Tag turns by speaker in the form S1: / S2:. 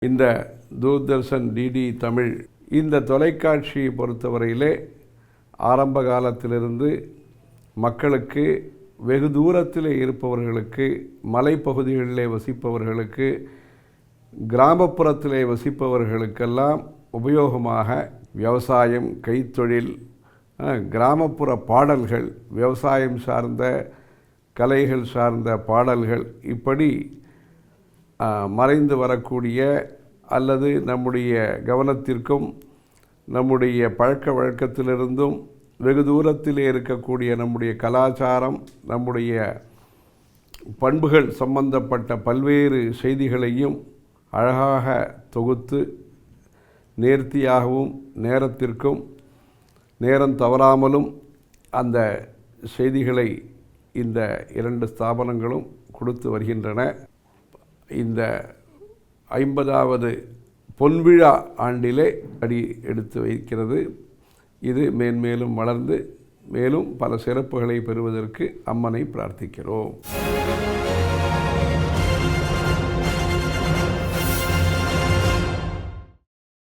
S1: இந்த தூர்தர்ஷன் டிடி தமிழ் இந்த தொலைக்காட்சியை பொறுத்தவரையிலே ஆரம்ப காலத்திலிருந்து மக்களுக்கு வெகு தூரத்தில் இருப்பவர்களுக்கு, மலைப்பகுதிகளிலே வசிப்பவர்களுக்கு, கிராமப்புறத்திலே வசிப்பவர்களுக்கெல்லாம் உபயோகமாக விவசாயம், கைத்தொழில், கிராமப்புற பாடல்கள், விவசாயம் சார்ந்த கலைகள் சார்ந்த பாடல்கள், இப்படி மறைந்து வரக்கூடிய அல்லது நம்முடைய கவனத்திற்கும் நம்முடைய பழக்க வழக்கத்திலிருந்தும் வெகு தூரத்திலே இருக்கக்கூடிய நம்முடைய கலாச்சாரம், நம்முடைய பண்புகள் சம்பந்தப்பட்ட பல்வேறு செய்திகளையும் அழகாக தொகுத்து நேர்த்தியாகவும் நேரத்திற்கும் நேரம் தவறாமலும் அந்த செய்திகளை இந்த இரண்டு ஸ்தாபனங்களும் கொடுத்து வருகின்றன. இந்த 50வது பொன்விழா ஆண்டிலே அடி எடுத்து வைக்கிறது. இது மேன்மேலும் வளர்ந்து மேலும் பல சிறப்புகளை பெறுவதற்கு அம்மனை பிரார்த்திக்கிறோம்.